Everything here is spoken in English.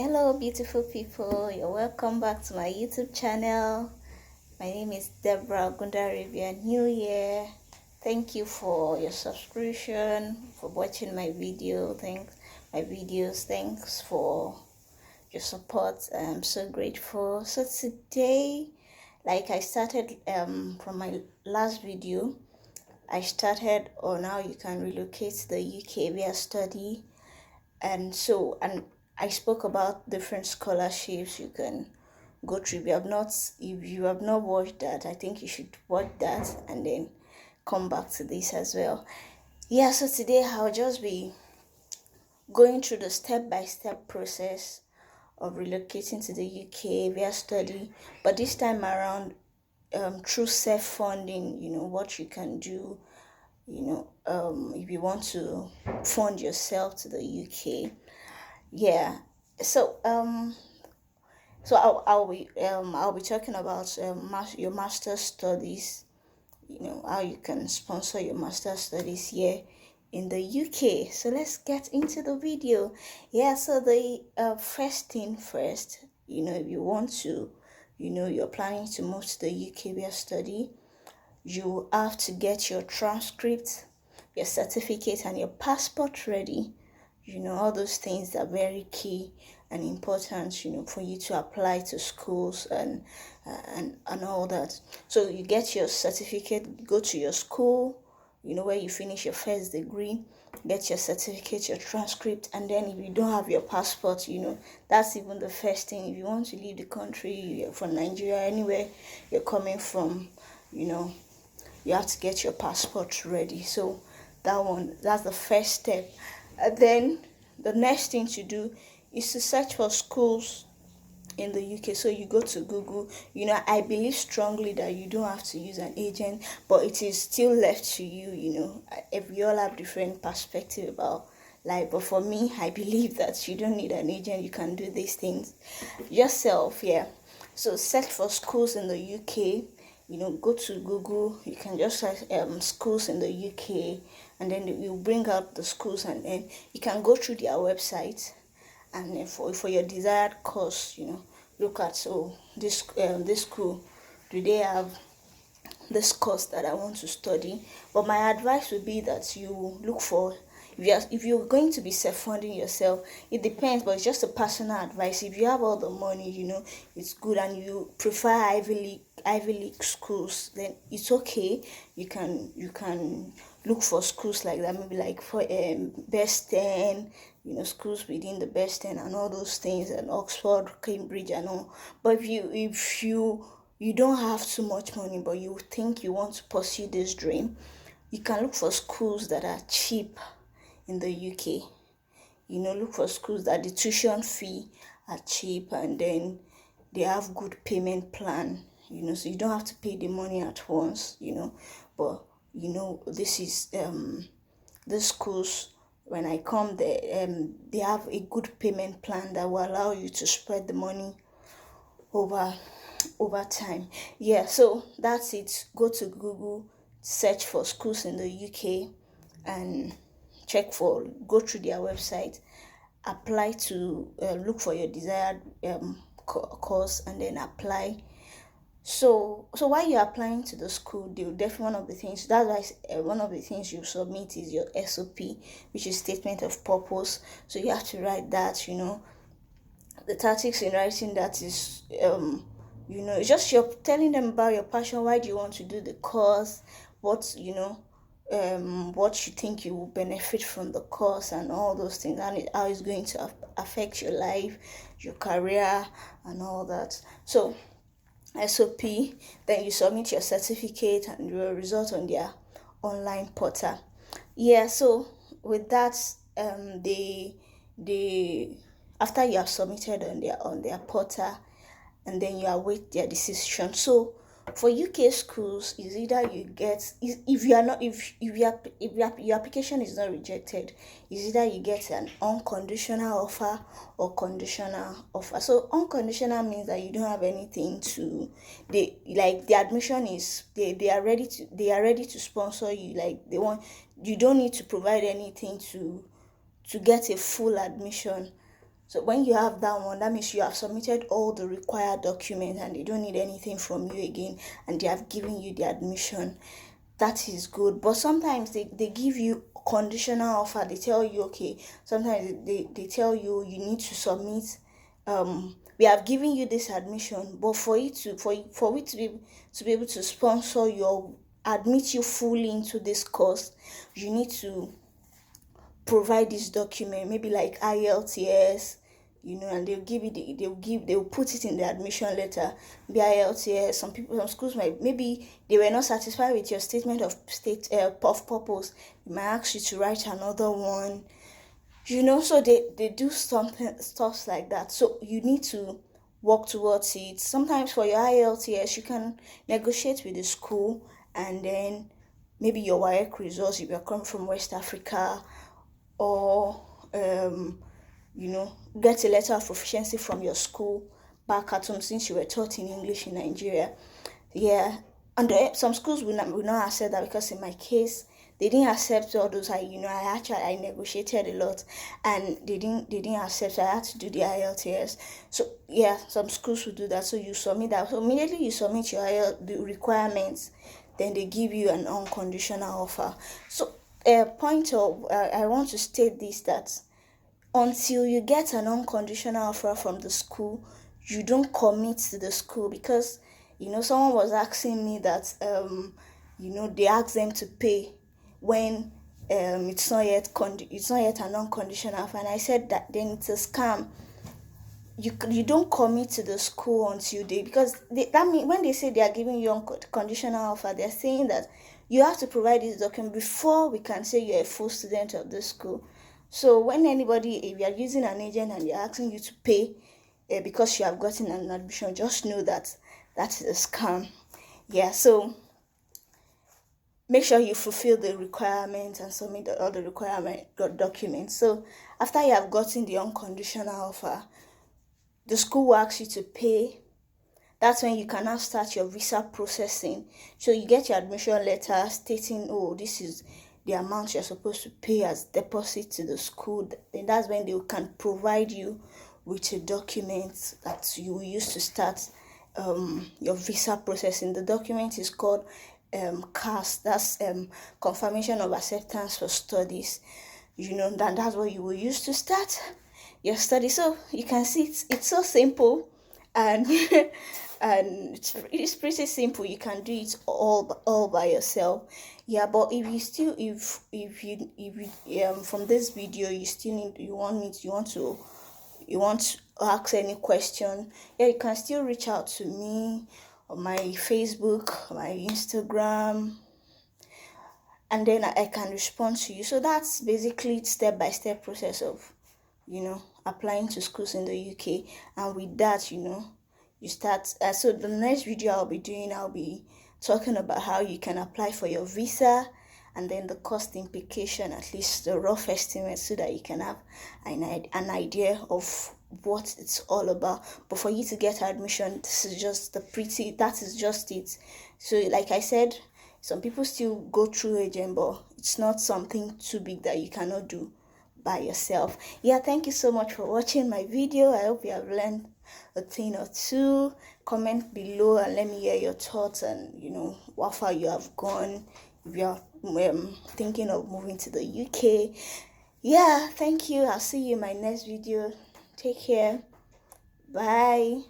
Hello, beautiful people. You're welcome back to my YouTube channel. My name is Deborah Gundari. We are new here. Thank you for your subscription, for watching my videos. Thanks for your support. I'm so grateful. So today, like I started from my last video, I started on how you can relocate to the UK via study, and I spoke about different scholarships you can go through. If you have not watched that, I think you should watch that and then come back to this as well. Yeah, so today I'll just be going through the step-by-step process of relocating to the UK via study, but this time around through self-funding, what you can do, if you want to fund yourself to the UK. Yeah. So I'll be talking about your master's studies. How you can sponsor your master's studies here in the UK. So let's get into the video. Yeah. So the first thing first, if you want to, you're planning to move to the UK via study, you have to get your transcript, your certificate, and your passport ready. All those things are very key and important, for you to apply to schools and all that. So you get your certificate, go to your school, where you finish your first degree, get your certificate, your transcript, and then if you don't have your passport, that's even the first thing. If you want to leave the country, you're from Nigeria, anywhere you're coming from, you have to get your passport ready. So that's the first step. And then the next thing to do is to search for schools in the UK. So you go to Google. I believe strongly that you don't have to use an agent, but it is still left to you. If we all have different perspective about life, but for me, I believe that you don't need an agent. You can do these things yourself. Yeah. So search for schools in the UK. Go to Google. You can just search schools in the UK, and then you bring up the schools, and then you can go through their website, and then for your desired course, look at, this school, do they have this course that I want to study? But my advice would be that you look for, if you're going to be self-funding yourself, it depends, but it's just a personal advice. If you have all the money, it's good, and you prefer Ivy League schools, then it's okay. You can look for schools like that, maybe like for best 10, schools within the best 10 and all those things, and Oxford, Cambridge and all. But if you don't have too much money, but you think you want to pursue this dream, you can look for schools that are cheap in the UK. Look for schools that the tuition fee are cheap, and then they have good payment plan, so you don't have to pay the money at once, but this is the schools, when I come there, they have a good payment plan that will allow you to spread the money over time. Yeah, so that's it. Go to Google, search for schools in the UK, and go through their website, apply to look for your desired course, and then apply. So while you're applying to the school, they'll definitely, one of the things you submit is your SOP, which is statement of purpose. So you have to write that. The tactics in writing that is it's just you're telling them about your passion. Why do you want to do the course? What what you think you will benefit from the course, and all those things, and how it's going to affect your life, your career, and all that. So SOP, then you submit your certificate and your result on their online portal. Yeah, so with that, they after you have submitted on their portal, and then you await their decision. So for UK schools, is either you get, if you are not if your application is not rejected, is either you get an unconditional offer or conditional offer. So unconditional means that you don't have anything to, the admission is, they are ready to sponsor you. Like, you don't need to provide anything to get a full admission So when you have that one, that means you have submitted all the required documents and they don't need anything from you again, and they have given you the admission. That is good. But sometimes they give you conditional offer. They tell you, okay, sometimes they tell you you need to submit, we have given you this admission, but for it to for we to be able to sponsor you or admit you fully into this course, you need to provide this document, maybe like IELTS, and they'll put it in the admission letter. The IELTS, some schools maybe they were not satisfied with your statement of of purpose. They might ask you to write another one. So they do stuff like that. So you need to work towards it. Sometimes for your IELTS, you can negotiate with the school, and then maybe your WAEC results if you're coming from West Africa, or get a letter of proficiency from your school back at home, since you were taught in English in Nigeria. Yeah, and some schools will not accept that, because in my case they didn't accept all those. I negotiated a lot, and they didn't accept. So I had to do the IELTS. So yeah, some schools will do that. So you submit that. So immediately you submit your the requirements, then they give you an unconditional offer. So I want to state this, that until you get an unconditional offer from the school, you don't commit to the school. Because someone was asking me that they ask them to pay when it's not yet an unconditional offer, and I said that then it's a scam. You don't commit to the school until because that mean when they say they are giving you unconditional offer, they're saying that you have to provide this document before we can say you're a full student of the school. So when if you are using an agent and they're asking you to pay because you have gotten an admission, just know that that is a scam. Yeah, so make sure you fulfill the requirements and submit all the requirement documents. So after you have gotten the unconditional offer, the school will ask you to pay. That's when you can now start your visa processing. So you get your admission letter stating, oh, this is the amount you're supposed to pay as deposit to the school. Then that's when they can provide you with a document that you will use to start your visa processing. The document is called CAS. That's confirmation of acceptance for studies. That's what you will use to start your study. So you can see it's so simple, and and it's pretty simple. You can do it all by yourself. Yeah, but if you from this video you want to ask any question, yeah, you can still reach out to me on my Facebook, my Instagram, and then I can respond to you. So that's basically step-by-step process of applying to schools in the UK. And with that, you start. So the next video I'll be talking about how you can apply for your visa, and then the cost implication, at least the rough estimate, so that you can have an idea of what it's all about. But for you to get admission, that is just it. So like I said, some people still go through agent, but it's not something too big that you cannot do by yourself. Yeah, thank you so much for watching my video. I hope you have learned a thing or two. Comment below and let me hear your thoughts, and how far you have gone, if you're thinking of moving to the UK. Yeah, thank you. I'll see you in my next video. Take care. Bye.